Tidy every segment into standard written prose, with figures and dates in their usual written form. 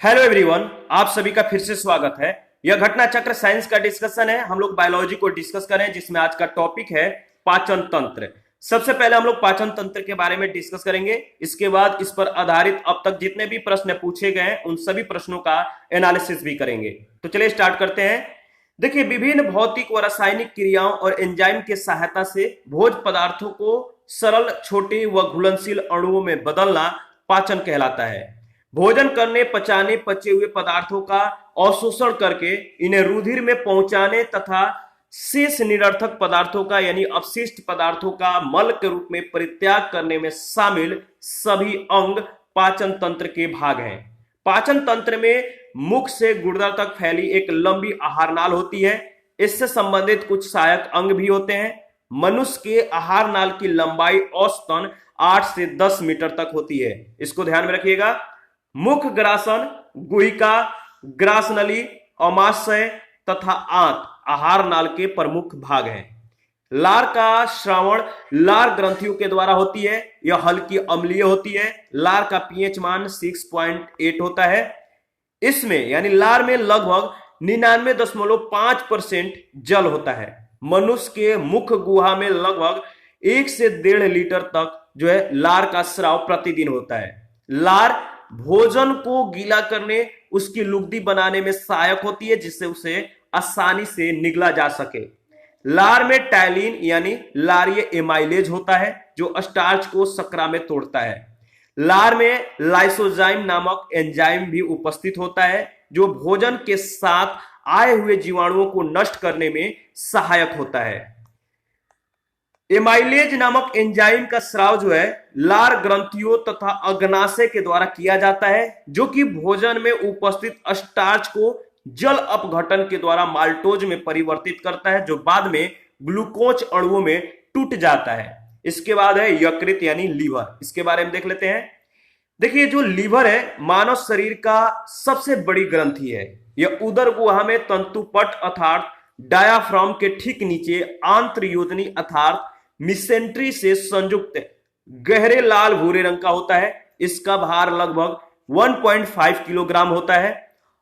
Hello everyone, आप सभी का फिर से स्वागत है। यह घटना चक्र साइंस का डिस्कशन है। हम लोग बायोलॉजी को डिस्कस करें, जिसमें आज का टॉपिक है पाचन तंत्र। सबसे पहले हम लोग पाचन तंत्र के बारे में डिस्कस करेंगे। इसके बाद इस पर आधारित अब तक जितने भी प्रश्न पूछे गए हैं उन सभी प्रश्नों का एनालिसिस भी करेंगे। तो चलिए स्टार्ट करते हैं। देखिए, विभिन्न भौतिक व रासायनिक क्रियाओं और एंजाइम के सहायता से भोज्य पदार्थों को सरल, छोटे व घुलनशील अणुओं में बदलना पाचन कहलाता है। भोजन करने, पचाने, पचे हुए पदार्थों का अवशोषण करके इन्हें रुधिर में पहुंचाने तथा शेष निरर्थक पदार्थों का यानी अपशिष्ट पदार्थों का मल के रूप में परित्याग करने में शामिल सभी अंग पाचन तंत्र के भाग हैं। पाचन तंत्र में मुख से गुर्दा तक फैली एक लंबी आहार नाल होती है। इससे संबंधित कुछ सहायक अंग भी होते हैं। मनुष्य के आहार नाल की लंबाई औसतन 8 से 10 मीटर तक होती है। इसको ध्यान में रखिएगा। मुख ग्रासन, गुहिका, ग्रासनली, अमाशय तथा आंत आहार नाल के प्रमुख भाग हैं। लार का श्रावण लार ग्रंथियों के द्वारा होती है। यह हल्की अम्लीय होती है। लार का पीएच मान 6.8 होता है। इसमें यानी लार में लगभग 99.5% जल होता है। मनुष्य के मुख गुहा में लगभग 1 से 1.5 लीटर तक जो है लार का स्राव प्रतिदिन होता है। लार भोजन को गीला करने, उसकी लुगदी बनाने में सहायक होती है, जिससे उसे आसानी से निगला जा सके। लार में टैलिन यानी लारीय एमाइलेज होता है, जो स्टार्च को शर्करा में तोड़ता है। लार में लाइसोजाइम नामक एंजाइम भी उपस्थित होता है, जो भोजन के साथ आए हुए जीवाणुओं को नष्ट करने में सहायक होता है। एमाइलेज नामक एंजाइम का स्राव जो है लार ग्रंथियों तथा अग्नाशय के द्वारा किया जाता है, जो कि भोजन में उपस्थित स्टार्च को जल अपघटन के द्वारा माल्टोज में परिवर्तित करता है, जो बाद में ग्लूकोज अणुओं में टूट जाता है। इसके बाद है यकृत यानी लीवर। इसके बारे में देख लेते हैं। देखिए, जो लीवर है मानव शरीर का सबसे बड़ी ग्रंथि है। यह उदर गुहा में तंतुपट अर्थात डायाफ्राम के ठीक नीचे आंत्र योजनी अर्थात मिसेंट्री से संयुक्त गहरे लाल भूरे रंग का होता है। इसका भार लगभग 1.5 किलोग्राम होता है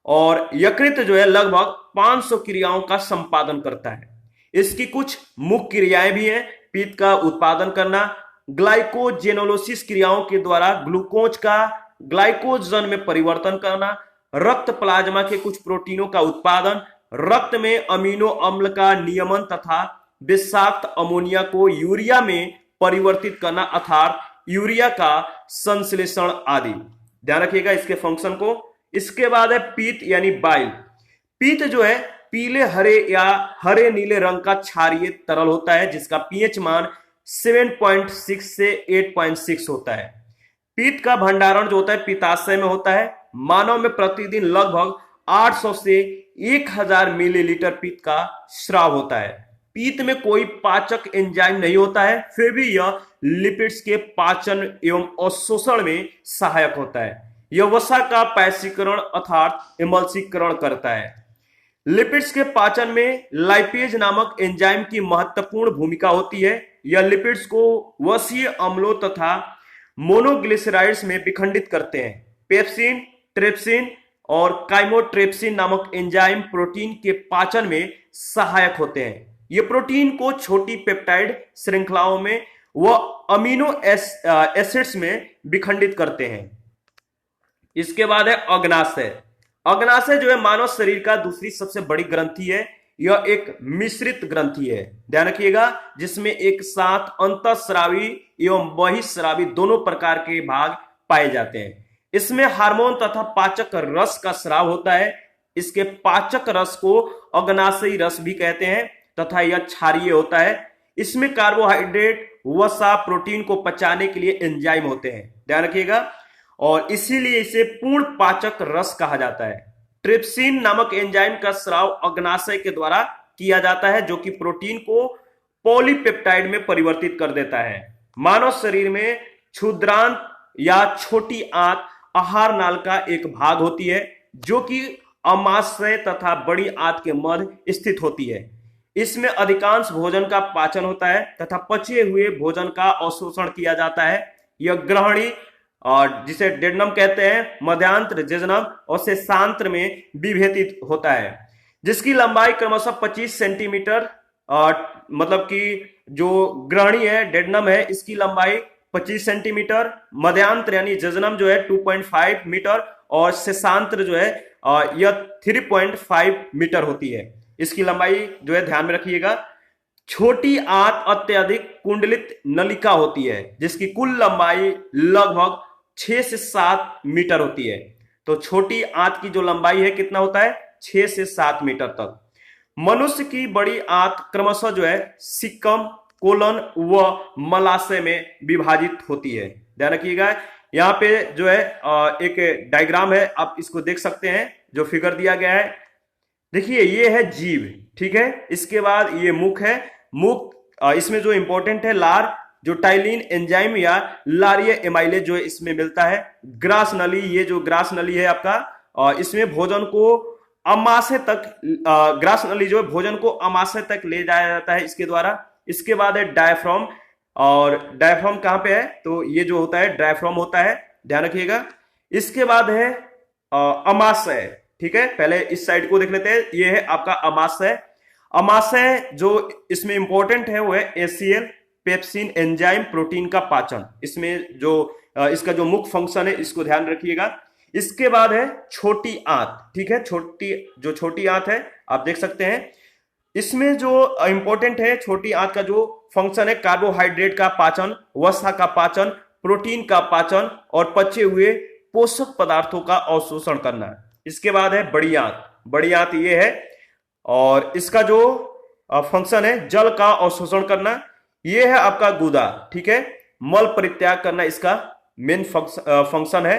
और यकृत जो है लगभग 500 क्रियाओं का संपादन करता है। इसकी कुछ मुख्य क्रियाएं भी हैं। पित्त का उत्पादन करना, ग्लाइकोजेनोलिसिस क्रियाओं के द्वारा ग्लूकोज का ग्लाइकोजन में परिवर्तन करना, रक्त प्लाज्मा के कुछ प्रोटीनों का उत्पादन, रक्त में अमीनो अम्ल का नियमन तथा विषाक्त अमोनिया को यूरिया में परिवर्तित करना अर्थात यूरिया का संश्लेषण आदि। ध्यान रखिएगा इसके फंक्शन को। इसके बाद है पीत यानी बाइल। पीत जो है पीले हरे या हरे नीले रंग का क्षारीय तरल होता है, जिसका पीएच मान 7.6 से 8.6 होता है। पीत का भंडारण जो होता है पित्ताशय में होता है। मानव में प्रतिदिन लगभग 800 से 1000 मिलीलीटर पीत का स्राव होता है। पीत में कोई पाचक एंजाइम नहीं होता है, फिर भी यह लिपिड्स के पाचन एवं अवशोषण में सहायक होता है। यह वसा का पैसीकरण अर्थात इमल्सीकरण करता है। लिपिड्स के पाचन में लाइपेज नामक एंजाइम की महत्वपूर्ण भूमिका होती है। यह लिपिड्स को वसीय अम्लों तथा मोनोग्लिसराइड्स में विखंडित करते हैं। पेप्सिन, ट्रिप्सिन और काइमोट्रिप्सिन नामक एंजाइम प्रोटीन के पाचन में सहायक होते हैं। ये प्रोटीन को छोटी पेप्टाइड श्रृंखलाओं में व अमीनो एसिड्स में विखंडित करते हैं। इसके बाद है अग्नाशय। अग्नाशय जो है मानव शरीर का दूसरी सबसे बड़ी ग्रंथि है। यह एक मिश्रित ग्रंथि है, ध्यान रखिएगा, जिसमें एक साथ अंतःस्रावी एवं बहिःस्रावी दोनों प्रकार के भाग पाए जाते हैं। इसमें हार्मोन तथा पाचक रस का स्राव होता है। इसके पाचक रस को अग्नाशयी रस भी कहते हैं तथा यह क्षारीय होता है। इसमें कार्बोहाइड्रेट, वसा, प्रोटीन को पचाने के एंजाइम एंजाइम होते हैं, ध्यान रखिएगा, और इसीलिए इसे पूर्ण पाचक रस कहा जाता है। ट्रिप्सिन नामक एंजाइम का स्राव अग्नाशय के द्वारा किया जाता है, जो कि प्रोटीन को पॉलीपेप्टाइड में परिवर्तित कर देता है। मानव शरीर में क्षुद्रांत या छोटी आंत आहार नाल का एक भाग होती है, जो कि अमाशय तथा बड़ी आंत के मध्य स्थित होती है। इसमें अधिकांश भोजन का पाचन होता है तथा पचे हुए भोजन का अवशोषण किया जाता है। यह ग्रहणी और जिसे डेडनम कहते हैं, मध्यांत्र जेजनम और शेषांत्र में विभेदित होता है, जिसकी लंबाई क्रमशः 25 सेंटीमीटर, मतलब कि जो ग्रहणी है डेडनम है इसकी लंबाई 25 सेंटीमीटर, मध्यांत्र यानी जेजनम जो है 2.5 मीटर और शेषांत्र जो है यह 3.5 मीटर होती है। इसकी लंबाई जो है ध्यान में रखिएगा। छोटी आंत अत्यधिक कुंडलित नलिका होती है जिसकी कुल लंबाई लगभग 6 से 7 मीटर होती है। तो छोटी आंत की जो लंबाई है कितना होता है, 6 से 7 मीटर तक। मनुष्य की बड़ी आंत क्रमशः जो है सिकम, कोलन व मलाशय में विभाजित होती है। ध्यान रखिएगा। यहाँ पे जो है एक डायग्राम है, आप इसको देख सकते हैं, जो फिगर दिया गया है। देखिए ये है जीव, ठीक है। इसके बाद ये मुख है। मुख इसमें जो इंपॉर्टेंट है लार, जो टाइलिन एंजाइम या लारीय एमाइलेज जो है इसमें मिलता है। ग्रास नली, ये जो ग्रास नली है आपका, इसमें भोजन को अमाशय तक, ग्रास नली जो है भोजन को अमाशय तक ले जाया जाता है इसके द्वारा। इसके बाद है डायफ्राम, और डायफ्राम कहां पे है, तो ये जो होता है डायफ्राम होता है, ध्यान रखिएगा। इसके बाद है अमाशय, ठीक है। पहले इस साइड को देख लेते हैं, ये है आपका अमाशय। अमाशय जो इसमें इंपॉर्टेंट है वो है एसीएल, पेप्सिन एंजाइम, प्रोटीन का पाचन। इसमें जो इसका जो मुख्य फंक्शन है इसको ध्यान रखिएगा। इसके बाद है छोटी आंत, ठीक है। छोटी आंत है, आप देख सकते हैं। इसमें जो इंपॉर्टेंट है छोटी आंत का जो फंक्शन है, कार्बोहाइड्रेट का पाचन, वसा का पाचन, प्रोटीन का पाचन और पचे हुए पोषक पदार्थों का अवशोषण करना। इसके बाद है बड़ी आंत। बड़ी आंत ये है, और इसका जो फंक्शन है जल का अवशोषण करना। ये है आपका गुदा, ठीक है। मल परित्याग करना इसका मेन फंक्शन है।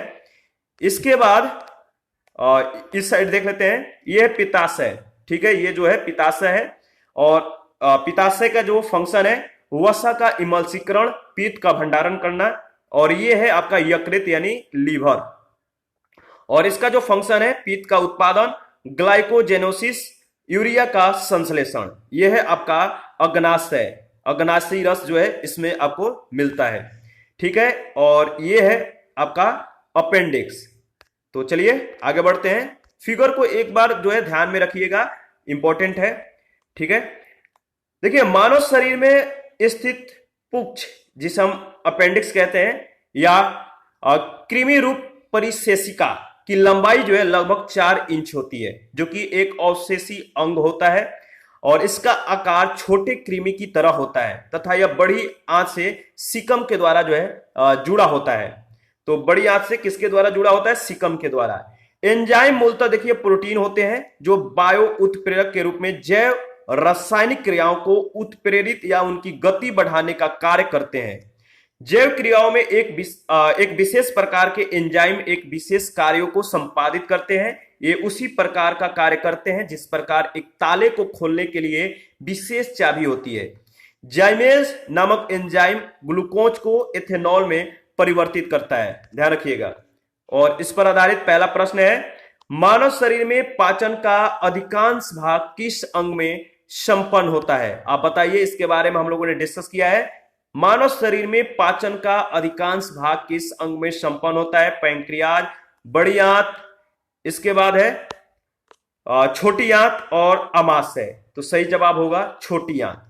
इसके बाद इस साइड देख लेते हैं, ये है पित्ताशय, ठीक है। ये जो है पित्ताशय है, और पित्ताशय का जो फंक्शन है वसा का इमल्सीकरण, पित्त का भंडारण करना। और ये है आपका यकृत यानी लीवर, और इसका जो फंक्शन है पित्त का उत्पादन, ग्लाइकोजेनोसिस, यूरिया का संश्लेषण। यह है आपका अग्नाशय, अग्नाशयी रस जो है इसमें आपको मिलता है, ठीक है। और ये है आपका अपेंडिक्स। तो चलिए आगे बढ़ते हैं। फिगर को एक बार जो है ध्यान में रखिएगा, इंपॉर्टेंट है, ठीक है। देखिए मानव शरीर में स्थित पुच्छ, जिसे हम अपेंडिक्स कहते हैं, या कृमि रूप परिशेषिका की लंबाई जो है लगभग 4 इंच होती है, जो कि एक अवशेषी अंग होता है, और इसका आकार छोटे कृमि की तरह होता है तथा यह बड़ी आंत से सिकम के द्वारा जो है जुड़ा होता है। तो बड़ी आंत से किसके द्वारा जुड़ा होता है, सिकम के द्वारा। एंजाइम मूलतः देखिए प्रोटीन होते हैं जो बायो उत्प्रेरक के रूप में जैव रासायनिक क्रियाओं को उत्प्रेरित या उनकी गति बढ़ाने का कार्य करते हैं। जैव क्रियाओं में एक विशेष प्रकार के एंजाइम एक विशेष कार्यों को संपादित करते हैं। ये उसी प्रकार का कार्य करते हैं जिस प्रकार एक ताले को खोलने के लिए विशेष चाबी होती है। जाइमेज नामक एंजाइम ग्लूकोज को एथेनॉल में परिवर्तित करता है, ध्यान रखिएगा। और इस पर आधारित पहला प्रश्न है, मानव शरीर में पाचन का अधिकांश भाग किस अंग में संपन्न होता है? आप बताइए, इसके बारे में हम लोगों ने डिस्कस किया है। मानव शरीर में पाचन का अधिकांश भाग किस अंग में संपन्न होता है? पैंक्रियाज, बड़ी आंत, इसके बाद है छोटी आंत और अमाशय। तो सही जवाब होगा छोटी आंत।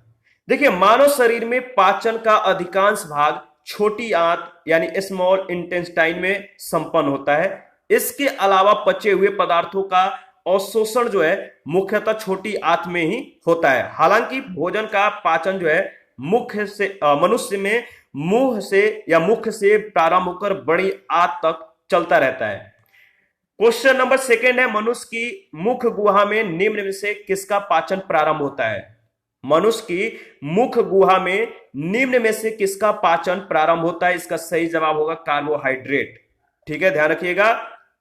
देखिए मानव शरीर में पाचन का अधिकांश भाग छोटी आंत यानी स्मॉल इंटेस्टाइन में संपन्न होता है। इसके अलावा पचे हुए पदार्थों का अवशोषण जो है मुख्यतः छोटी आंत में ही होता है। हालांकि भोजन का पाचन जो है मुख्य से मनुष्य में मुंह से या मुख से प्रारंभ होकर बड़ी आंत तक चलता रहता है। क्वेश्चन नंबर सेकंड है, मनुष्य की मुख गुहा में निम्न में से किसका पाचन प्रारंभ होता है? मनुष्य की मुख गुहा में निम्न में से किसका पाचन प्रारंभ होता है? इसका सही जवाब होगा कार्बोहाइड्रेट, ठीक है, ध्यान रखिएगा।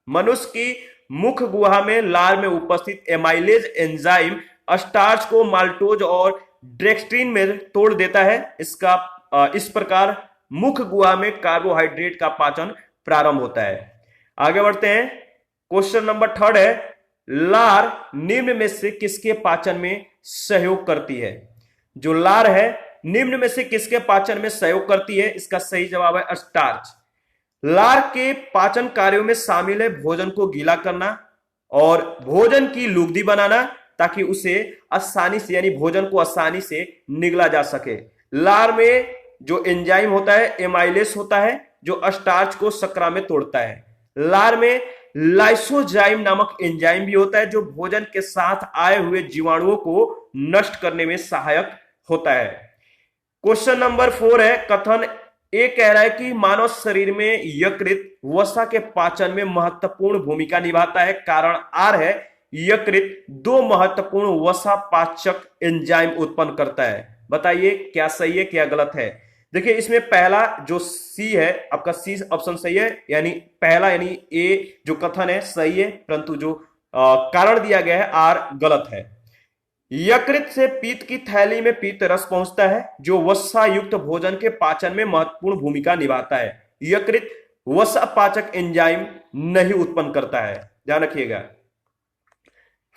मनुष्य की मुख गुहा में लार में उपस्थित एमाइलेज एंजाइम स्टार्च को माल्टोज और डेक्स्ट्रिन में तोड़ देता है। इस प्रकार मुख गुहा में कार्बोहाइड्रेट का पाचन प्रारंभ होता है। आगे बढ़ते हैं। क्वेश्चन नंबर थर्ड है, लार निम्न में से किसके पाचन में सहयोग करती है? जो लार है निम्न में से किसके पाचन में सहयोग करती है? इसका सही जवाब है स्टार्च। लार के पाचन कार्यों में शामिल है भोजन को गीला करना और भोजन की लुगदी बनाना, ताकि उसे आसानी से यानी भोजन को आसानी से निगला जा सके। लार में जो एंजाइम होता है एमाइलेस होता है, जो स्टार्च को शर्करा में तोड़ता है। लार में लाइसोजाइम नामक एंजाइम भी होता है, जो भोजन के साथ आए हुए जीवाणुओं को नष्ट करने में सहायक होता है। क्वेश्चन नंबर 4 है, कथन ए कह रहा है कि मानव शरीर में यकृत वसा के पाचन में महत्वपूर्ण भूमिका निभाता है। कारण आर है, यकृत दो महत्वपूर्ण वसा पाचक एंजाइम उत्पन्न करता है। बताइए क्या सही है क्या गलत है। देखिए इसमें पहला जो सी है आपका, सी ऑप्शन सही है, यानी पहला यानी ए जो कथन है सही है, परंतु जो कारण दिया गया है आर गलत है। यकृत से पीत की थैली में पीत रस पहुंचता है, जो वसा युक्त भोजन के पाचन में महत्वपूर्ण भूमिका निभाता है। यकृत वसा पाचक एंजाइम नहीं उत्पन्न करता है, ध्यान रखिएगा।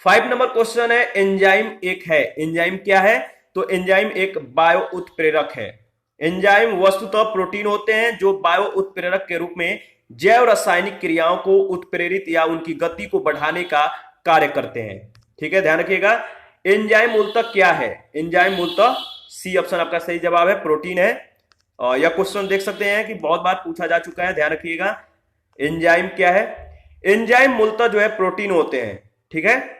5 नंबर क्वेश्चन है, एंजाइम एक है। एंजाइम क्या है? तो एंजाइम एक बायो उत्प्रेरक है। एंजाइम वस्तुतः प्रोटीन होते हैं जो बायो उत्प्रेरक के रूप में जैव रासायनिक क्रियाओं को उत्प्रेरित या उनकी गति को बढ़ाने का कार्य करते हैं। ठीक है, ध्यान रखिएगा। एंजाइम मूलतः क्या है? एंजाइम मूलतः सी ऑप्शन आपका सही जवाब है, प्रोटीन है। यह क्वेश्चन देख सकते हैं कि बहुत बार पूछा जा चुका है, ध्यान रखिएगा। एंजाइम क्या है? एंजाइम मूलतः जो है प्रोटीन होते हैं, ठीक है,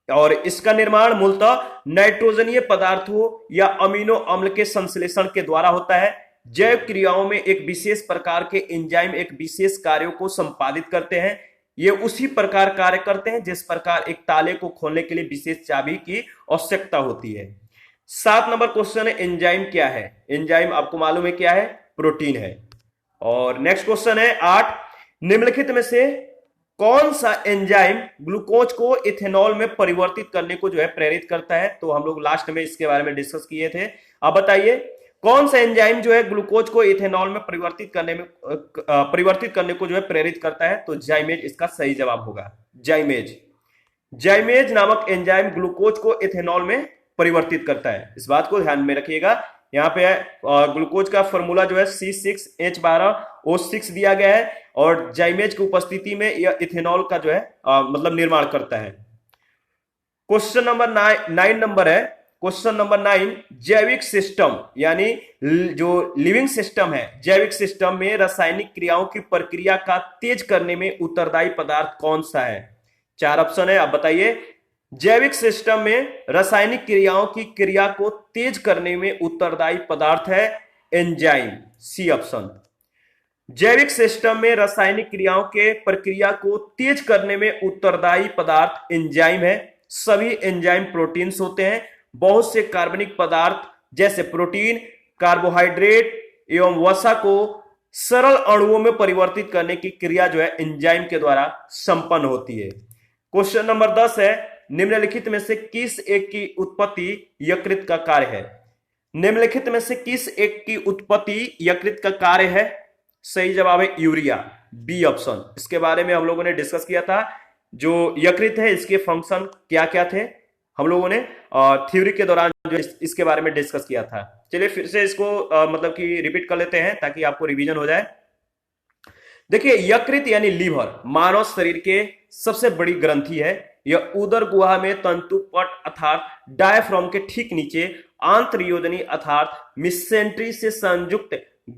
और इसका निर्माण मूलतः नाइट्रोजनीय पदार्थों या अमीनो अम्ल के संश्लेषण के द्वारा होता है। जैव क्रियाओं में एक विशेष प्रकार के एंजाइम एक विशेष कार्यों को संपादित करते हैं। ये उसी प्रकार कार्य करते हैं जिस प्रकार एक ताले को खोलने के लिए विशेष चाबी की आवश्यकता होती है। 7 नंबर क्वेश्चन है, एंजाइम क्या है? एंजाइम आपको मालूम है क्या है? प्रोटीन है। और नेक्स्ट क्वेश्चन है 8, निम्नलिखित में से कौन सा एंजाइम ग्लूकोज को इथेनॉल में परिवर्तित करने को जो है प्रेरित करता है? तो हम लोग लास्ट में इसके बारे में डिस्कस किए थे। अब बताइए कौन सा एंजाइम जो है ग्लूकोज को इथेनॉल में परिवर्तित करने को जो है प्रेरित करता है? तो जाइमेज इसका सही जवाब होगा। जाइमेज नामक एंजाइम ग्लूकोज को इथेनॉल में परिवर्तित करता है, इस बात को ध्यान में रखिएगा। यहाँ पे ग्लूकोज का फॉर्मूला जो है C6H12O6 दिया गया है और जाइमेज की उपस्थिति में यह इथेनॉल का जो है मतलब निर्माण करता है। क्वेश्चन नंबर 9 नंबर है, क्वेश्चन नंबर 9, जैविक सिस्टम यानी जो लिविंग सिस्टम है, जैविक सिस्टम में रासायनिक क्रियाओं की प्रक्रिया का तेज करने में उत्तरदायी पदार्थ कौन सा है? 4 ऑप्शन है, आप बताइए। जैविक सिस्टम में रासायनिक क्रियाओं की क्रिया को तेज करने में उत्तरदायी पदार्थ है एंजाइम, सी ऑप्शन। जैविक सिस्टम में रासायनिक क्रियाओं के प्रक्रिया को तेज करने में उत्तरदायी पदार्थ एंजाइम है। सभी एंजाइम प्रोटीन्स होते हैं। बहुत से कार्बनिक पदार्थ जैसे प्रोटीन, कार्बोहाइड्रेट एवं वसा को सरल अणुओं में परिवर्तित करने की क्रिया जो है एंजाइम के द्वारा संपन्न होती है। क्वेश्चन नंबर 10 है, निम्नलिखित में से किस एक की उत्पत्ति यकृत का कार्य है? निम्नलिखित में से किस एक की उत्पत्ति यकृत का कार्य है? सही जवाब है यूरिया, बी ऑप्शन। इसके बारे में हम लोगों ने डिस्कस किया था। जो यकृत है इसके फंक्शन क्या क्या थे, हम लोगों ने थ्योरी के दौरान जो इसके बारे में डिस्कस किया था। चलिए फिर से इसको मतलब कि रिपीट कर लेते हैं ताकि आपको रिवीजन हो जाए। देखिए यकृत यानी लीवर मानव शरीर के सबसे बड़ी ग्रंथि है। यह उदर गुहा में तंतुपट अर्थात डायफ्राम के ठीक नीचे आंत्रयोजनी अर्थात मिसेंट्री से संयुक्त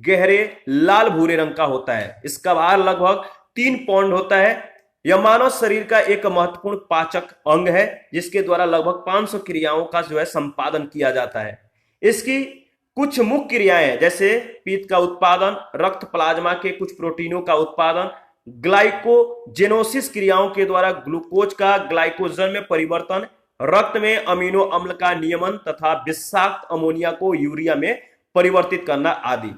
गहरे लाल भूरे रंग का होता है। इसका भार लगभग 3 पाउंड होता है। यह मानव शरीर का एक महत्वपूर्ण पाचक अंग है जिसके द्वारा लगभग 500 क्रियाओं का जो है संपादन किया जाता है। इसकी कुछ मुख्य क्रियाएं जैसे पीत का उत्पादन, रक्त प्लाज्मा के कुछ प्रोटीनों का उत्पादन, ग्लाइकोजेनोसिस क्रियाओं के द्वारा ग्लूकोज का ग्लाइकोजन में परिवर्तन, रक्त में अमीनो अम्ल का नियमन तथा विषाक्त अमोनिया को यूरिया में परिवर्तित करना आदि।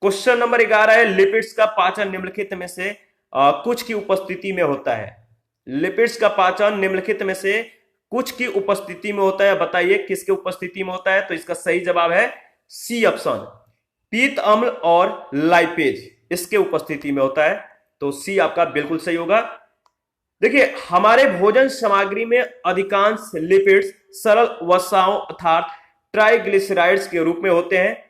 क्वेश्चन नंबर 11 है, लिपिड्स का पाचन निम्नलिखित में से कुछ की उपस्थिति में होता है। लिपिड्स का पाचन निम्नलिखित में से कुछ की उपस्थिति में होता है। बताइए किसके उपस्थिति में होता है? तो इसका सही जवाब है सी ऑप्शन, पीत अम्ल और लाइपेज इसके उपस्थिति में होता है। तो सी आपका बिल्कुल सही होगा। देखिए हमारे भोजन सामग्री में अधिकांश लिपिड्स सरल वसाओं अर्थात ट्राइग्लिसराइड्स के रूप में होते हैं।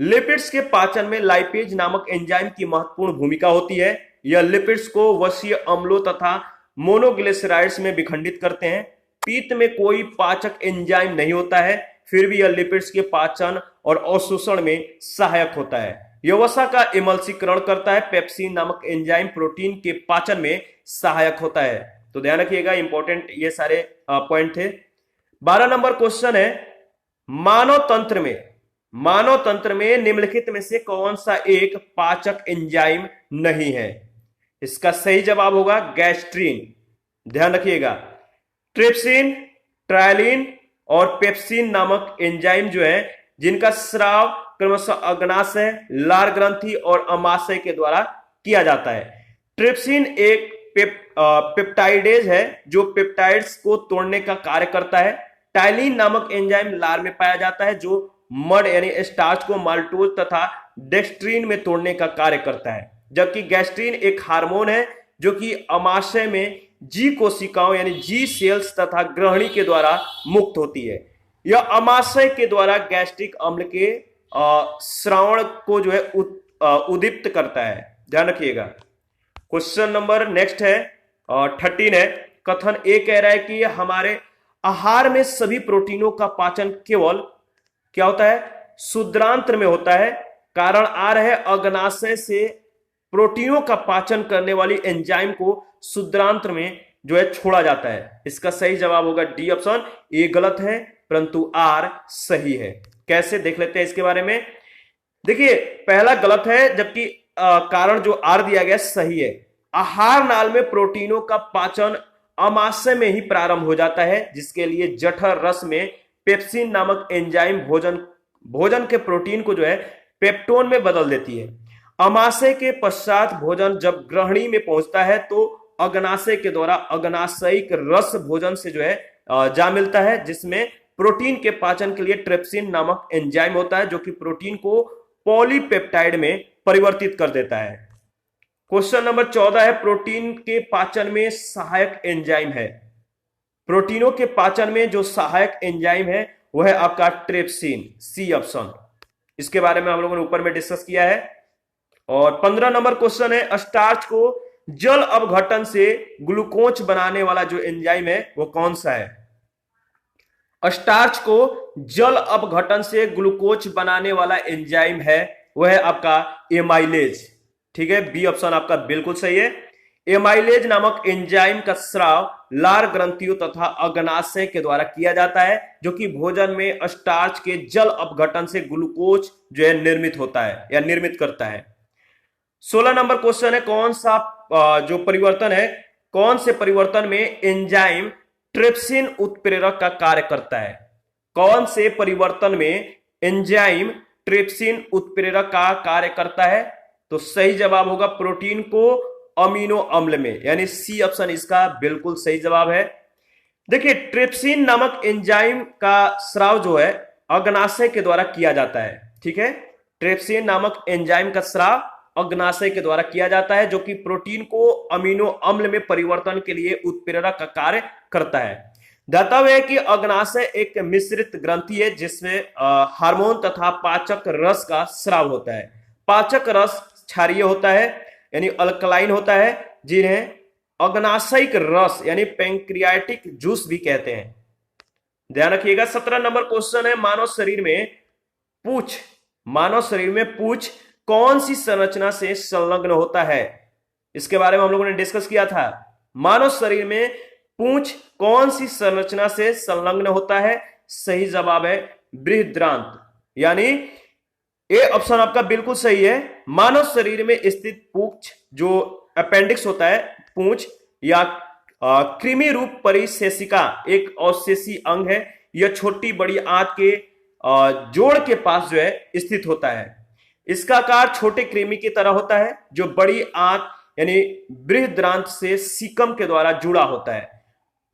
लिपिड्स के पाचन में लाइपेज नामक एंजाइम की महत्वपूर्ण भूमिका होती है। यह लिपिड्स को वसीय अम्लों तथा मोनोग्लिसराइड्स में विखंडित करते हैं। पीत में कोई पाचक एंजाइम नहीं होता है, फिर भी यह लिपिड्स के पाचन और अवशोषण में सहायक होता है। यह वसा का इमल्सीकरण करता है। पेप्सिन नामक एंजाइम प्रोटीन के पाचन में सहायक होता है। तो ध्यान रखिएगा, इंपॉर्टेंट ये सारे पॉइंट थे। 12 नंबर क्वेश्चन है, मानव तंत्र में निम्नलिखित में से कौन सा एक पाचक एंजाइम नहीं है? इसका सही जवाब होगा गैस्ट्रीन। ध्यान रखिएगा, ट्रिप्सिन, ट्रायलिन और पेप्सिन नामक एंजाइम जो है, जिनका स्राव क्रमशः अग्नाशय, लार ग्रंथि और अमाशय के द्वारा किया जाता है। ट्रिप्सिन एक पेप्टाइडेज है जो पेप्टाइड्स को तोड़ने का कार्य करता है। टाइलिन नामक एंजाइम लार में पाया जाता है जो मड यानी स्टार्च को माल्टोज तथा डेक्स्ट्रीन में तोड़ने का कार्य करता है। जबकि गैस्ट्रीन एक हार्मोन है जो कि अमाशय में जी कोशिकाओं यानी जी सेल्स तथा ग्रहणी के द्वारा मुक्त होती है। यह अमाशय के द्वारा गैस्ट्रिक अम्ल के श्रावण को जो है उद्दीप्त करता है। ध्यान रखिएगा। क्वेश्चन नंबर नेक्स्ट है 13 है। कथन ए कह रहा है कि हमारे आहार में सभी प्रोटीनों का पाचन केवल क्या होता है? शुद्रांत्र में होता है। कारण आर है अग्नाशय से प्रोटीनों का पाचन करने वाली एंजाइम को शुद्रांत्र में जो है छोड़ा जाता है। इसका सही जवाब होगा डी ऑप्शन। ए गलत है परंतु आर सही है। कैसे देख लेते हैं इसके बारे में। देखिए, पहला गलत है जबकि कारण जो आर दिया गया सही है। आहार नाल में प्रोटीनों का पाचन अमाशय में ही प्रारंभ हो जाता है, जिसके लिए जठर रस में पेप्सिन नामक एंजाइम भोजन के प्रोटीन को जो है पेप्टोन में बदल देती है। अमाशय के पश्चात भोजन जब ग्रहणी में पहुंचता है तो अग्नाशय के द्वारा अग्नाशयिक रस भोजन से जो है जा मिलता है, जिसमें प्रोटीन के पाचन के लिए ट्रिप्सिन नामक एंजाइम होता है जो कि प्रोटीन को पॉलीपेप्टाइड में परिवर्तित कर देता है। क्वेश्चन नंबर 14 है, प्रोटीन के पाचन में सहायक एंजाइम है। प्रोटीनों के पाचन में जो सहायक एंजाइम है वह है आपका ट्रिप्सिन, सी ऑप्शन। इसके बारे में हम लोगों ने ऊपर में डिस्कस किया है। और 15 नंबर क्वेश्चन है, स्टार्च को जल अपघटन से ग्लूकोज बनाने वाला जो एंजाइम है वो कौन सा है? स्टार्च को जल अपघटन से ग्लूकोज बनाने वाला एंजाइम है वह है आपका एमाइलेज। ठीक है, बी ऑप्शन आपका बिल्कुल सही है। एमाइलेज नामक एंजाइम का स्राव लार ग्रंथियों तथा अग्नाशय के द्वारा किया जाता है, जो कि भोजन में स्टार्च के जल अपघटन से ग्लूकोज जो है निर्मित होता है या निर्मित करता है। 16 नंबर क्वेश्चन है, कौन सा जो परिवर्तन है, कौन से परिवर्तन में एंजाइम ट्रिप्सिन उत्प्रेरक का कार्य करता है? कौन से परिवर्तन में एंजाइम ट्रिप्सिन उत्प्रेरक का कार्य करता है? तो सही जवाब होगा प्रोटीन को अमीनो अम्ल में, यानी सी ऑप्शन इसका बिल्कुल सही जवाब है। देखिए, ट्रिप्सिन नामक एंजाइम का स्राव जो है अग्नाशय के द्वारा किया जाता है। ठीक है, ट्रिप्सिन नामक एंजाइम का स्राव अग्नाशय के द्वारा किया जाता है, जो कि प्रोटीन को अमीनो अम्ल में परिवर्तन के लिए उत्प्रेरक का कार्य करता है। ध्यातव्य है कि अग्नाशय एक मिश्रित ग्रंथि है जिसमें हार्मोन तथा पाचक रस का स्राव होता है। पाचक रस क्षारीय होता है यानी अल्कलाइन होता है, जिन्हें अग्नाशयिक रस यानी पैंक्रियाटिक जूस भी कहते हैं। ध्यान रखिएगा। 17 नंबर क्वेश्चन है, मानव शरीर में पूंछ कौन सी संरचना से संलग्न होता है? इसके बारे में हम लोगों ने डिस्कस किया था। मानव शरीर में पूंछ कौन सी संरचना से संलग्न होता है? सही जवाब है बृहदांत्र, यानी ए ऑप्शन आपका बिल्कुल सही है। मानव शरीर में स्थित पूंछ जो अपेंडिक्स होता है, पूंछ या कृमि रूप परिशेषिका एक अवशेषी अंग है। यह छोटी बड़ी आंत के जोड़ के पास जो है स्थित होता है। इसका आकार छोटे कृमि की तरह होता है जो बड़ी आंत यानी बृहदांत्र से सीकम के द्वारा जुड़ा होता है।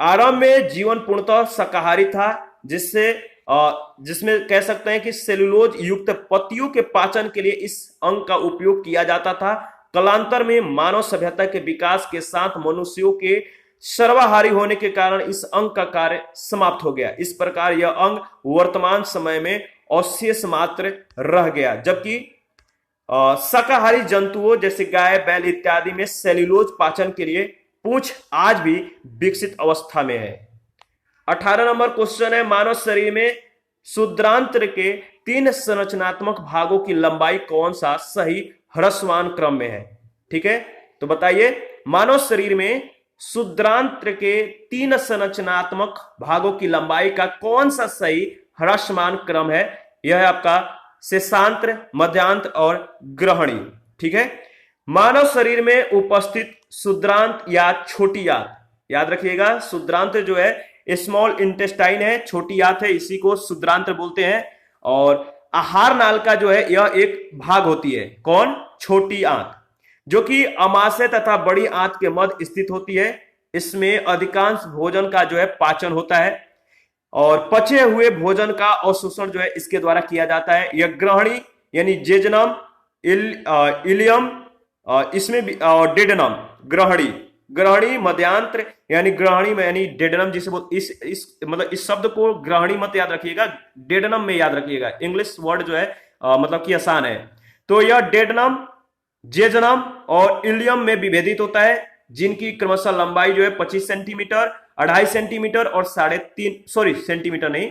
आरंभ में जीवन पूर्णतः शाकाहारी था, जिसमें कह सकते हैं कि सेलुलोज युक्त पत्तियों के पाचन के लिए इस अंग का उपयोग किया जाता था। कालांतर में मानव सभ्यता के विकास के साथ मनुष्यों के सर्वाहारी होने के कारण इस अंग का कार्य समाप्त हो गया। इस प्रकार यह अंग वर्तमान समय में और शेष मात्र रह गया। जबकि शाकाहारी जंतुओं जैसे गाय, बैल इत्यादि में सेल्यूलोज पाचन के लिए पूंछ आज भी विकसित अवस्था में है। 18 नंबर क्वेश्चन है, मानव शरीर में शुद्रांत्र के 3 संरचनात्मक भागों की लंबाई कौन सा सही ह्रस्वान क्रम में है? ठीक है, तो बताइए मानव शरीर में शुद्रांत्र के 3 संरचनात्मक भागों की लंबाई का कौन सा सही ह्रस्वान क्रम है? यह है आपका शेषांत्र, मध्यांत्र और ग्रहणी। ठीक है, मानव शरीर में उपस्थित शुद्रांत या छोटी आंत, याद रखिएगा शुद्रांत जो है स्मॉल इंटेस्टाइन है, छोटी आंत है, इसी को शुद्रांत्र बोलते हैं। और आहार नाल का जो है यह एक भाग होती है, कौन? छोटी आंत, जो कि अमाशय तथा बड़ी आंत के मध्य स्थित होती है। इसमें अधिकांश भोजन का जो है पाचन होता है और पचे हुए भोजन का अवशोषण जो है इसके द्वारा किया जाता है। यह ग्रहणी यानी जेजनम, इलियम, इसमें भी डेडनम, ग्रहणी मध्यांत्र यानी ग्रहणी में यानी डेडनम जिसे बोल, इस मतलब इस शब्द को ग्रहणी मत याद रखिएगा, डेडनम में याद रखिएगा। इंग्लिश वर्ड जो है मतलब कि आसान है। तो यह डेडनम, जेजनम और इलियम में विभेदित होता है, जिनकी क्रमशः लंबाई जो है 25 सेंटीमीटर, 2.5 सेंटीमीटर और 3.5 सेंटीमीटर नहीं,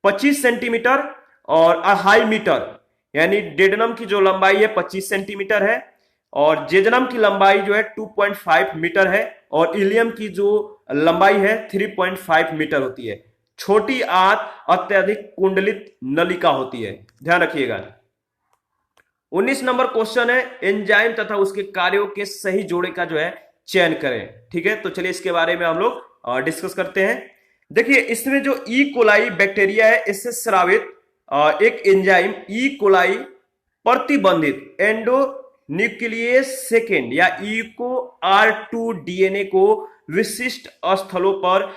25 सेंटीमीटर और 2.5 मीटर। यानी डेडनम की जो लंबाई है 25 सेंटीमीटर है और जेजनम की लंबाई जो है 2.5 मीटर है और इलियम की जो लंबाई है 3.5 मीटर होती है। छोटी आंत अत्यधिक कुंडलित नलिका होती है, ध्यान रखिएगा। 19 नंबर क्वेश्चन है, एंजाइम तथा उसके कार्यों के सही जोड़े का जो है चयन करें। ठीक है, तो चलिए इसके बारे में हम लोग डिस्कस करते हैं। देखिए इसमें जो ई कोलाई बैक्टीरिया है, इससे स्रावित एक एंजाइम ई कोलाई प्रतिबंधित एंडो न्यूक्लियस सेकेंड या इको R2 डीएनए को विशिष्ट स्थलों पर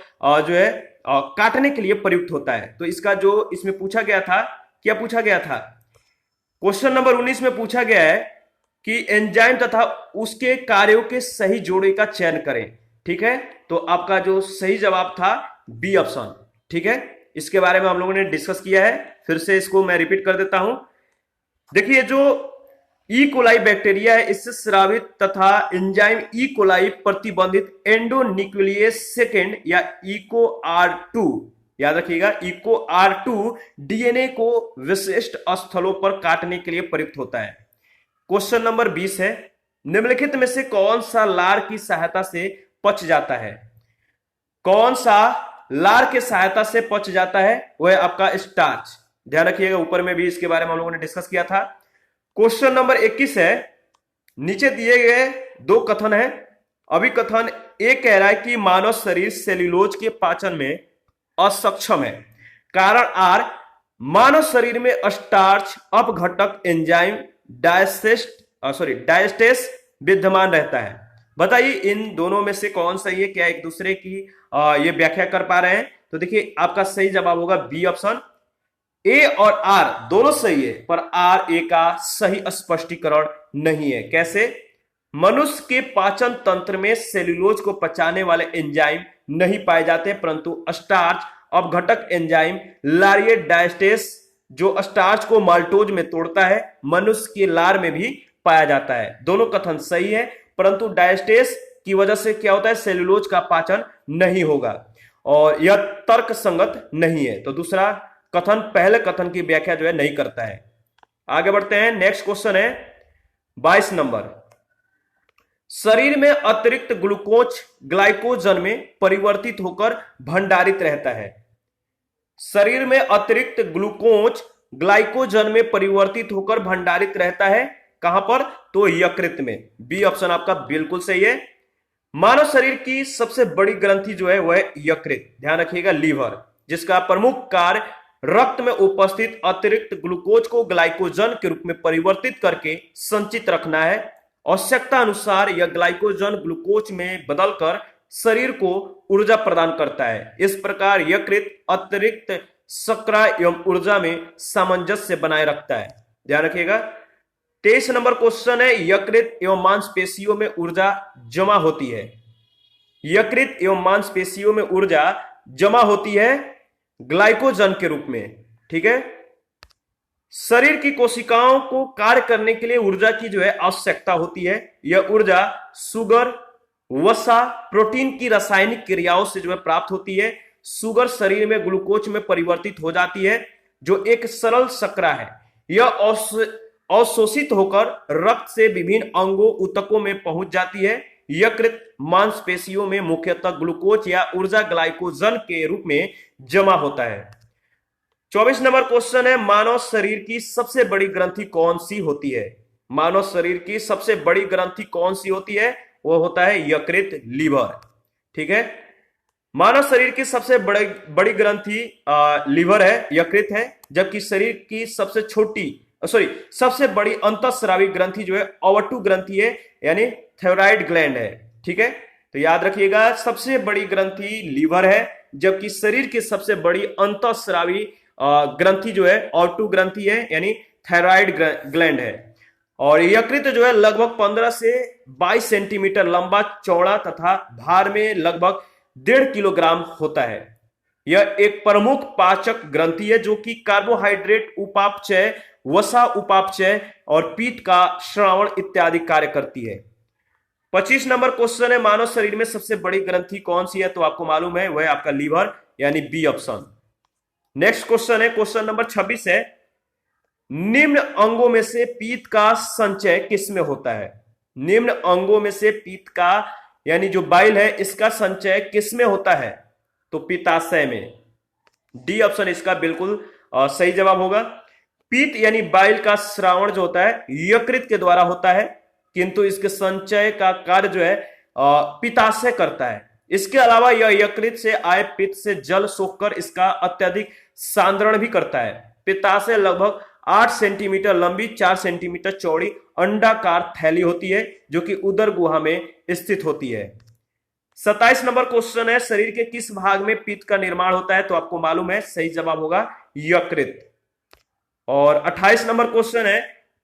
जो है काटने के लिए प्रयुक्त होता है। तो इसका जो इसमें पूछा गया था, क्या पूछा गया था? क्वेश्चन नंबर 19 में पूछा गया है कि एंजाइम तथा उसके कार्यों के सही जोड़े का चयन करें। ठीक है, तो आपका जो सही जवाब था बी ऑप्शन। ठीक है, इसके बारे में हम लोगों ने डिस्कस किया है, फिर से इसको मैं रिपीट कर देता हूं। देखिए जो ई कोलाई बैक्टीरिया है, इससे स्रावित तथा एंजाइम ई कोलाई प्रतिबंधित एंडोन्यूक्लियस सेकेंड या इको R2, याद रखिएगा इको R2 डीएनए को विशिष्ट स्थलों पर काटने के लिए प्रयुक्त होता है। क्वेश्चन नंबर 20 है, निम्नलिखित में से कौन सा लार की सहायता से पच जाता है? कौन सा लार के सहायता से पच जाता है? वह है आपका स्टार्च। ध्यान रखिएगा, ऊपर में भी इसके बारे में हम लोगों ने डिस्कस किया था। क्वेश्चन नंबर 21 है, नीचे दिए गए 2 कथन है। अभी कथन ए कह रहा है कि मानव शरीर सेल्यूलोज के पाचन में असक्षम है। कारण आर, मानव शरीर में स्टार्च अपघटक एंजाइम डायस्टेस विद्यमान रहता है। बताइए इन दोनों में से कौन सही है? क्या एक दूसरे की ये व्याख्या कर पा रहे हैं? तो देखिए आपका सही जवाब होगा बी ऑप्शन। ए और आर दोनों सही है, पर आर ए का सही स्पष्टीकरण नहीं है। कैसे? मनुष्य के पाचन तंत्र में सेल्यूलोज को पचाने वाले एंजाइम नहीं पाए जाते, परंतु स्टार्च अपघटक एंजाइम लारिएट डायस्टेस जो स्टार्च को माल्टोज में तोड़ता है, मनुष्य के लार में भी पाया जाता है। दोनों कथन सही है, परंतु डायस्टेस की वजह से क्या होता है? सेल्यूलोज का पाचन नहीं होगा और यह तर्क संगत नहीं है। तो दूसरा कथन पहले कथन की व्याख्या जो है नहीं करता है। आगे बढ़ते हैं, नेक्स्ट क्वेश्चन है 22 नंबर। शरीर में अतिरिक्त ग्लूकोज ग्लाइकोजन में परिवर्तित होकर भंडारित रहता है। शरीर में अतिरिक्त ग्लूकोज ग्लाइकोजन में परिवर्तित होकर भंडारित रहता है, कहां पर? तो यकृत में। बी ऑप्शन आपका बिल्कुल सही है। मानव शरीर की सबसे बड़ी ग्रंथि जो है वह है यकृत, ध्यान रखिएगा लीवर, जिसका प्रमुख कार्य रक्त में उपस्थित अतिरिक्त ग्लूकोज को ग्लाइकोजन के रूप में परिवर्तित करके संचित रखना है। आवश्यकता अनुसार यह ग्लाइकोजन ग्लूकोज में बदलकर शरीर को ऊर्जा प्रदान करता है। इस प्रकार यकृत अतिरिक्त शर्करा एवं ऊर्जा में सामंजस्य बनाए रखता है। ध्यान रखिएगा। 23 नंबर क्वेश्चन है, यकृत एवं मांसपेशियों में ऊर्जा जमा होती है। यकृत एवं मांसपेशियों में ऊर्जा जमा होती है ग्लाइकोजन के रूप में। ठीक है, शरीर की कोशिकाओं को कार्य करने के लिए ऊर्जा की जो है आवश्यकता होती है। यह ऊर्जा शुगर, वसा, प्रोटीन की रासायनिक क्रियाओं से जो है प्राप्त होती है। शुगर शरीर में ग्लूकोज में परिवर्तित हो जाती है, जो एक सरल शर्करा है। यह अवशोषित होकर रक्त से विभिन्न अंगों ऊतकों में पहुंच जाती है। यकृत मांसपेशियों में मुख्यतः ग्लूकोज या ऊर्जा ग्लाइकोजन के रूप में जमा होता है। 24 नंबर क्वेश्चन है, मानव शरीर की सबसे बड़ी ग्रंथि कौन सी होती है? मानव शरीर की सबसे बड़ी ग्रंथि कौन सी होती है? वो होता है यकृत, लीवर। ठीक है, मानव शरीर की सबसे बड़ी ग्रंथि लीवर है, यकृत है। जबकि शरीर की सबसे बड़ी अंतःस्रावी ग्रंथि जो है ओवटू ग्रंथि है, यानी थायराइड ग्लैंड है। ठीक है, तो याद रखिएगा, सबसे बड़ी ग्रंथि लीवर है, जबकि शरीर की सबसे बड़ी अंतःस्रावी ग्रंथि जो है ओवटू ग्रंथि है, यानी थायराइड ग्लैंड है। और यकृत जो है लगभग 15 से 22 सेंटीमीटर लंबा, चौड़ा तथा भार में लगभग 1.5 किलोग्राम होता है। यह एक प्रमुख पाचक ग्रंथि है जो कि कार्बोहाइड्रेट उपापचय, वसा उपापचय और पीत का श्रावण इत्यादि कार्य करती है। 25 नंबर क्वेश्चन है, मानव शरीर में सबसे बड़ी ग्रंथि कौन सी है? तो आपको मालूम है, वह आपका लीवर, यानी बी ऑप्शन। नेक्स्ट क्वेश्चन है, क्वेश्चन नंबर 26 है, निम्न अंगों में से पीत का संचय किसमें होता है? निम्न अंगों में से पीत का, यानी जो बाइल है, इसका संचय किसमें होता है? तो पित्ताशय में। डी ऑप्शन इसका बिल्कुल सही जवाब होगा। पीत यानी बाइल का श्रावण जो होता है यकृत के द्वारा होता है, किंतु इसके संचय का कार्य जो है पित्ताशय करता है। इसके अलावा यह यकृत से आए पित्त से जल सोखकर इसका अत्यधिक सांद्रण भी करता है। पित्ताशय लगभग 8 सेंटीमीटर लंबी, 4 सेंटीमीटर चौड़ी अंडाकार थैली होती है, जो कि उदर गुहा में स्थित होती है। 27 नंबर क्वेश्चन है, शरीर के किस भाग में पित्त का निर्माण होता है? तो आपको मालूम है, सही जवाब होगा यकृत। और 28 नंबर क्वेश्चन है,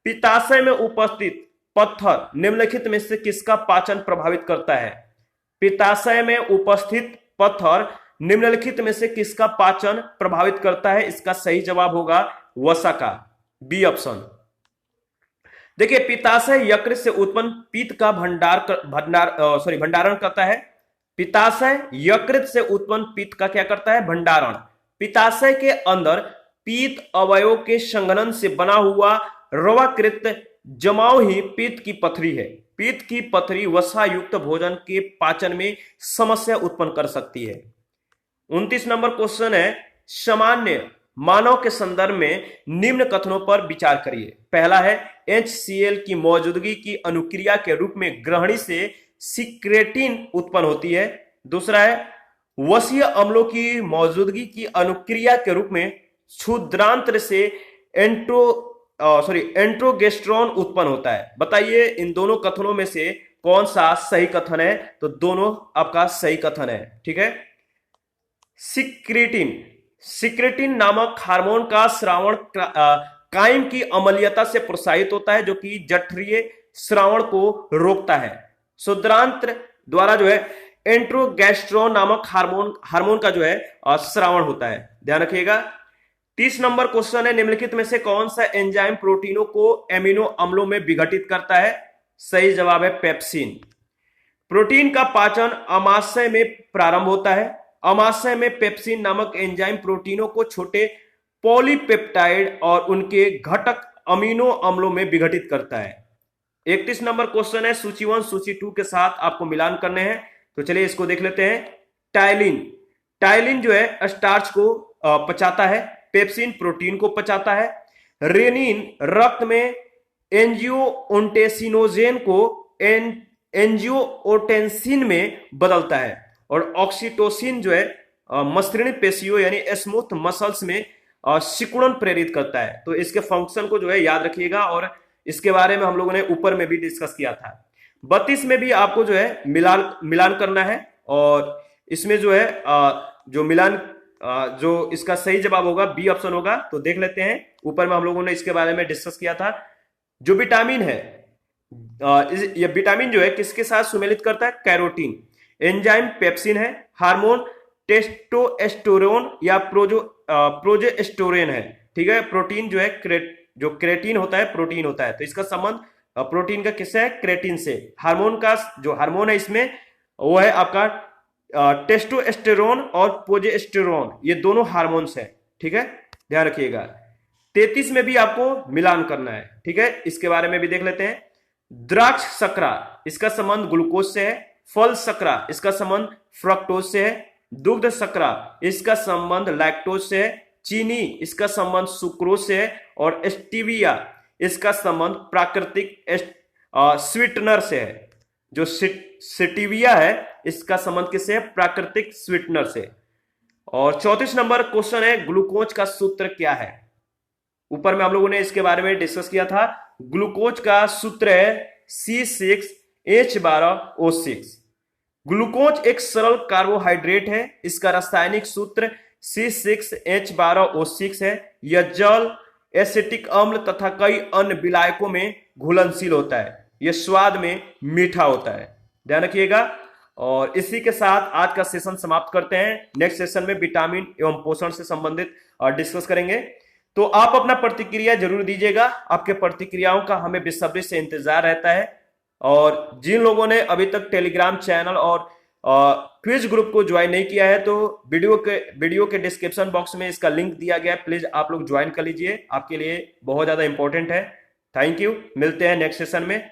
पित्ताशय में उपस्थित पत्थर निम्नलिखित में से किसका पाचन प्रभावित करता है? पित्ताशय में उपस्थित पत्थर निम्नलिखित में से किसका पाचन प्रभावित करता है? इसका सही जवाब होगा वसा का, बी ऑप्शन। देखिए, पित्ताशय यकृत से उत्पन्न पीत का भंडारण करता है। पित्ताशय यकृत से उत्पन्न पीत का क्या करता है? भंडारण। पित्ताशय के अंदर पीत अवयव के संघनन से बना हुआ रवाकृत जमाव ही पीत की पथरी है। पीत की पथरी वसा युक्त भोजन के पाचन में समस्या उत्पन्न कर सकती है। 29 नंबर क्वेश्चन है, सामान्य मानव के संदर्भ में निम्न कथनों पर विचार करिए। पहला है, HCl की मौजूदगी की अनुक्रिया के रूप में ग्रहणी से सिक्रेटिन उत्पन्न होती है। दूसरा है, वसीय अम्लों की मौजूदगी की अनुक्रिया के रूप में क्षुद्रांत्र से एंट्रोगेस्ट्रॉन उत्पन्न होता है। बताइए, इन दोनों कथनों में से कौन सा सही कथन है? तो दोनों आपका सही कथन है। ठीक है, सिक्रेटिन नामक हार्मोन का श्रावण कायम की अम्लीयता से प्रोत्साहित होता है, जो कि जठरीय श्रावण को रोकता है। क्षुद्रांत्र द्वारा जो है एंट्रोगेस्ट्रोन नामक हार्मोन का जो है श्रावण होता है। ध्यान रखिएगा। 30 नंबर क्वेश्चन है, निम्नलिखित में से कौन सा एंजाइम प्रोटीनों को एमिनो अम्लों में विघटित करता है? सही जवाब है पेप्सिन। प्रोटीन का पाचन अमाशय में प्रारंभ होता है। अमाशय में पेप्सिन नामक एंजाइम प्रोटीनों को छोटे पॉलीपेप्टाइड और उनके घटक अमीनो अम्लों में विघटित करता है। 31 नंबर क्वेश्चन है, सूची 1 सूची 2 के साथ आपको मिलान करने हैं, तो चलिए इसको देख लेते हैं। टाइलिन जो है स्टार्च को पचाता है। पेप्सिन प्रोटीन को पचाता है। रेनिन रक्त में एंजियोटेंसिनोजेन को एंजियोटेंसिन में बदलता है। और ऑक्सीटोसिन जो है मसृण पेशियों यानी स्मूथ मसल्स में सिकुड़न प्रेरित करता है। तो इसके फंक्शन को जो है याद रखिएगा, और इसके बारे में हम लोगों ने ऊपर में भी डिस्कस किया था। 32 में भी आपको जो है मिलान करना है, और इसमें जो है जो मिलान जो इसका सही जवाब होगा बी ऑप्शन होगा। तो देख लेते हैं, ऊपर में हम लोगों ने इसके बारे में डिस्कस किया था। जो विटामिन है, ये विटामिन जो है किसके साथ सुमेलित करता है? कैरोटीन। एंजाइम पेप्सिन है। हार्मोन टेस्टोस्टेरोन या प्रोजेस्टेरोन है। ठीक है, प्रोटीन जो है जो क्रेटीन होता है प्रोटीन होता है, तो इसका संबंध प्रोटीन का किससे है? क्रेटीन से। हार्मोन का जो हार्मोन है इसमें वो है आपका टेस्टोस्टेरोन और प्रोजेस्टेरोन, ये दोनों हार्मोन्स हैं। ठीक है, ध्यान रखिएगा। 33 में भी आपको मिलान करना है। ठीक है, इसके बारे में भी देख लेते हैं। द्राक्ष सकरा, इसका संबंध ग्लूकोज से है। फल सकरा, इसका संबंध फ्रक्टोज से है। दुग्ध सकरा, इसका संबंध लैक्टोज से है। चीनी, इसका संबंध सुक्रोज से है। और स्टीविया, इसका संबंध प्राकृतिक स्वीटनर से है। जो स्टीविया है इसका संबंध किससे है? प्राकृतिक स्वीटनर से। और 34 नंबर क्वेश्चन है, ग्लूकोज का सूत्र क्या है? ऊपर में हम लोगों ने इसके बारे में डिस्कस किया था। ग्लूकोज का सूत्र है C6H12O6। ग्लूकोज एक सरल कार्बोहाइड्रेट है। इसका रासायनिक सूत्र C6H12O6 है। यह जल, एसिटिक अम्ल तथा कई अन्य विलायकों में घुलनशील होता है। यह स्वाद में मीठा होता है, ध्यान रखिएगा। और इसी के साथ आज का सेशन समाप्त करते हैं। नेक्स्ट सेशन में विटामिन एवं पोषण से संबंधित डिस्कस करेंगे। तो आप अपना प्रतिक्रिया जरूर दीजिएगा। आपके प्रतिक्रियाओं का हमें बेसब्री से इंतजार रहता है। और जिन लोगों ने अभी तक टेलीग्राम चैनल और क्विज ग्रुप को ज्वाइन नहीं किया है, तो वीडियो के डिस्क्रिप्शन बॉक्स में इसका लिंक दिया गया है, प्लीज आप लोग ज्वाइन कर लीजिए। आपके लिए बहुत ज्यादा इंपॉर्टेंट है। थैंक यू, मिलते हैं नेक्स्ट सेशन में।